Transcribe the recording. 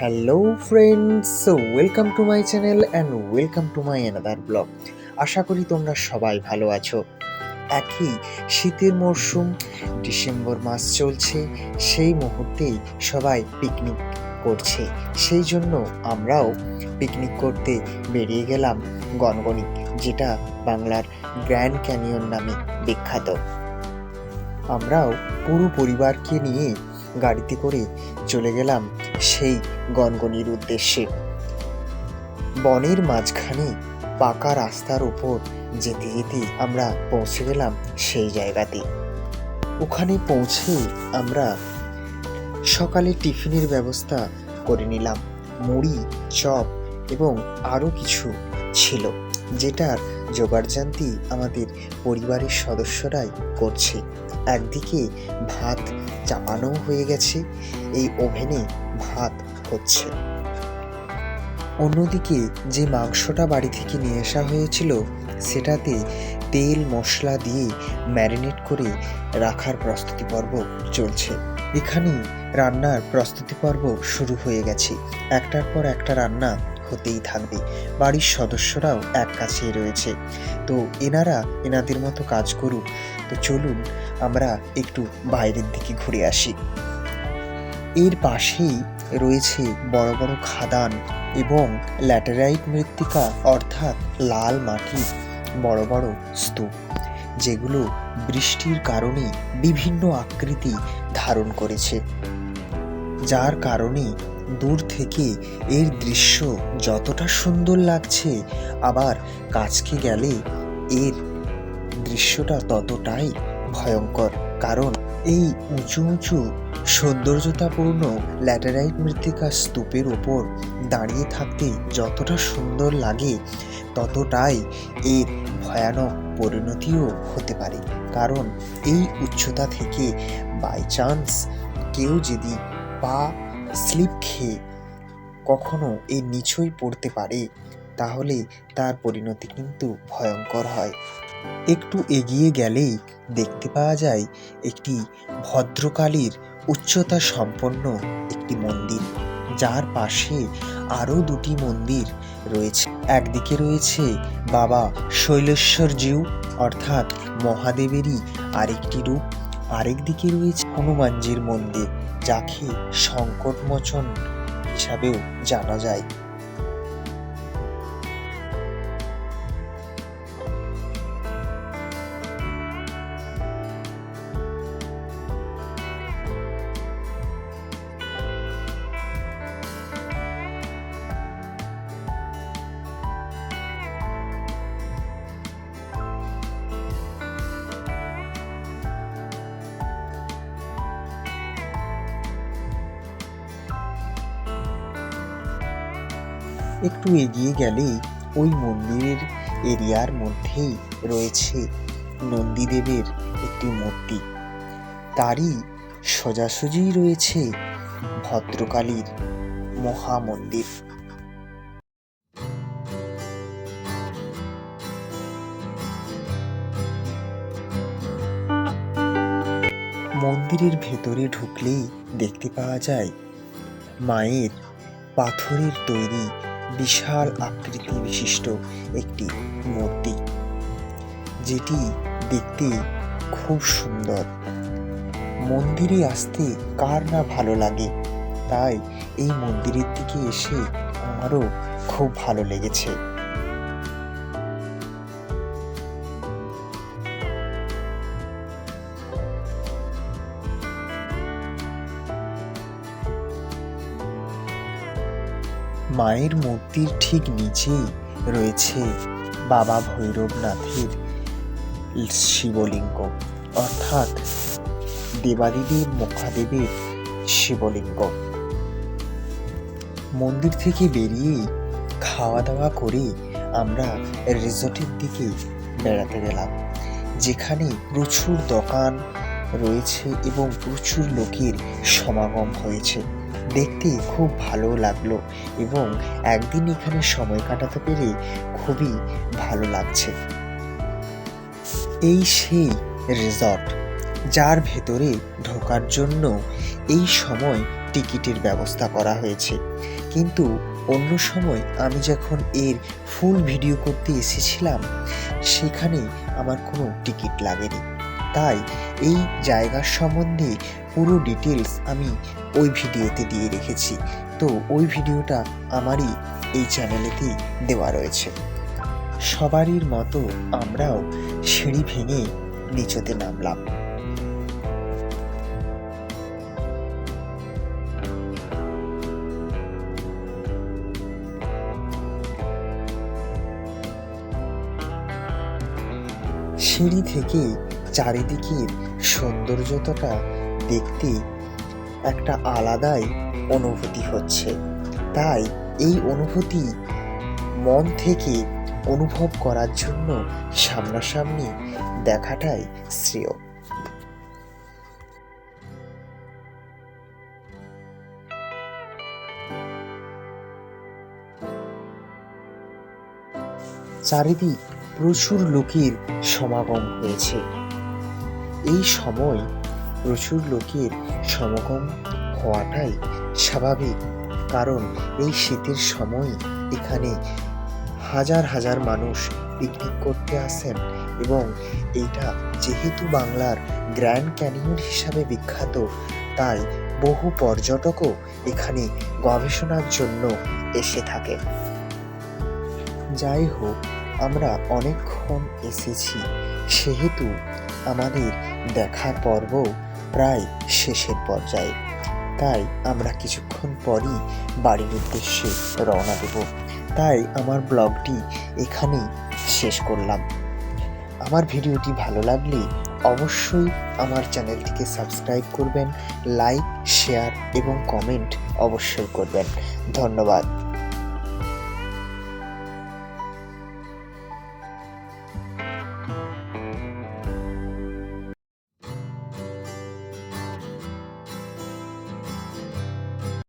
Hello friends, welcome to my channel and welcome to my another blog. আশা করি তোমরা সবাই ভালো আছো। একই শীতের মরশুম, ডিসেম্বর মাস চলছে, সেই মুহূর্তেই সবাই পিকনিক করছে। সেই জন্য আমরাও পিকনিক করতে বেরিয়ে গেলাম গনগনি, যেটা বাংলার গ্র্যান্ড ক্যানিয়ন নামে বিখ্যাত। আমরাও পুরো পরিবারকে নিয়ে গাড়িতে করে চলে গেলাম সেই গনগনির উদ্দেশ্যে। বনের মাঝখানে পাকা রাস্তার উপর যেতে যেতে আমরা পৌঁছে গেলাম সেই জায়গাতে। ওখানে পৌঁছে আমরা সকালে টিফিনের ব্যবস্থা করে নিলাম। মুড়ি, চপ এবং আরও কিছু ছিল, যেটার জোগাড়জান্তি আমাদের পরিবারের সদস্যরাই করছে। একদিকে ভাত চাপানো হয়ে গেছে, এই ওভেনে ভাত হচ্ছে। অন্যদিকে যে মাংসটা বাড়ি থেকে নিয়ে আসা হয়েছিল, সেটাতে তেল মশলা দিয়ে ম্যারিনেট করে রাখার প্রস্তুতি পর্ব চলছে। এখানে রান্নার প্রস্তুতি পর্ব শুরু হয়ে গেছে। একটার পর একটা রান্না হতেই থাকবে। বাড়ির সদস্যরাও এক কাছেই রয়েছে, তো এনাদের মতো কাজ করুক। তো চলুন আমরা একটু বাইরের দিকে ঘুরে আসি। এর পাশেই রয়েছে বড় বড় খাদান এবং ল্যাটেরাইট মৃত্তিকা অর্থাৎ লাল মাটির বড় বড় স্তূপ, যেগুলো বৃষ্টির কারণে বিভিন্ন আকৃতি ধারণ করেছে, যার কারণে দূর থেকে এর দৃশ্য যতটা সুন্দর লাগছে, আবার কাছকে গেলে এর দৃশ্যটা ততটাই ভয়ঙ্কর। কারণ এই উঁচু উঁচু সৌন্দর্যতাপূর্ণ ল্যাটেরাইট মৃত্তিকার স্তূপের ওপর দাঁড়িয়ে থাকতে যতটা সুন্দর লাগে, ততটাই এর ভয়ানক পরিণতিও হতে পারে। কারণ এই উচ্চতা থেকে বাই চান্স কেউ যদি পা স্লিপ খেয়ে কখনো এর নিচই পড়তে পারে, তাহলে তার পরিণতি কিন্তু ভয়ঙ্কর হয়। একটু এগিয়ে গেলেই দেখতে পাওয়া যায় একটি ভদ্রকালীর উচ্চতা সম্পন্ন একটি মন্দির, যার পাশে আরও দুটি মন্দির রয়েছে। একদিকে রয়েছে বাবা শৈলেশ্বরজিউ অর্থাৎ মহাদেবেরই আরেকটি রূপ, আরেকদিকে রয়েছে হনুমানজির মন্দির, যাকে সংকটমোচন হিসাবেও জানা যায়। একটু এগিয়ে গেলেই ওই মন্দিরের এরিয়ার মধ্যেই রয়েছে নন্দীদেবের একটি মূর্তি, তারই সোজাসুজি রয়েছে ভদ্রকালীর মহামন্দির। মন্দিরের ভেতরে ঢুকলেই দেখতে পাওয়া যায় মায়ের পাথরের তৈরি বিশাল আকৃতি বিশিষ্ট একটি মূর্তি, যেটি দেখতে খুব সুন্দর। মন্দিরে আসতে কার না ভালো লাগে, তাই এই মন্দিরের দিকে এসে আমারও খুব ভালো লেগেছে। মায়ের মূর্তির ঠিক নিচেই রয়েছে বাবা ভৈরবনাথের শিবলিঙ্গ অর্থাৎ দেবাদিদেব মহাদেবের শিবলিঙ্গ। মন্দির থেকে বেরিয়ে খাওয়া দাওয়া করে আমরা রিসর্টের দিকে বেড়াতে গেলাম, যেখানে প্রচুর দোকান রয়েছে এবং প্রচুর লোকের সমাগম হয়েছে। দেখতে খুব ভালো লাগলো এবং একদিন এখানে সময় কাটাতে পেরে খুবই ভালো লাগছে। এই সেই রিসর্ট, যার ভেতরে ঢোকার জন্য এই সময় টিকিটের ব্যবস্থা করা হয়েছে, কিন্তু অন্য সময় আমি যখন এর ফুল ভিডিও করতে এসেছিলাম সেখানে আমার কোনো টিকিট লাগেনি। তাই এই জায়গার সম্বন্ধে পুরো ডিটেলস আমি ওই ভিডিওতে দিয়ে রেখেছি। তো ওই ভিডিওটা আমারই এই চ্যানেলেতেই দেওয়া রয়েছে। সবারই মতো আমরাও সিঁড়ি ভেঙে নিচেতে নামলাম। সিঁড়ি থেকে চারিদিকের সৌন্দর্যতা দেখতে একটা আলাদাই অনুভূতি হচ্ছে। তাই এই অনুভূতি মন থেকে অনুভব করার জন্য সামনাসামনি দেখাটাই শ্রেয়। চারিদিক প্রচুর লোকের সমাগম হয়েছে। এই সময় প্রচুর লোকের সমাগম হওয়াটাই স্বাভাবিক, কারণ এই শীতের সময় এখানে হাজার হাজার মানুষ পিকনিক করতে আসেন এবং এইটা যেহেতু বাংলার গ্র্যান্ড ক্যানিয়ন হিসাবে বিখ্যাত, তাই বহু পর্যটকও এখানে গবেষণার জন্য এসে থাকে। যাই হোক, আমরা অনেকক্ষণ এসেছি, সেহেতু আমাদের দেখার পর্ব প্রায় শেষের পর্যায়ে। তাই আমরা কিছুক্ষণ পরই বাড়ির উদ্দেশ্যে রওনা দেব। তাই আমার ব্লগটি এখানেই শেষ করলাম। আমার ভিডিওটি ভালো লাগলে অবশ্যই আমার চ্যানেলটিকে সাবস্ক্রাইব করবেন, লাইক, শেয়ার এবং কমেন্ট অবশ্যই করবেন। ধন্যবাদ।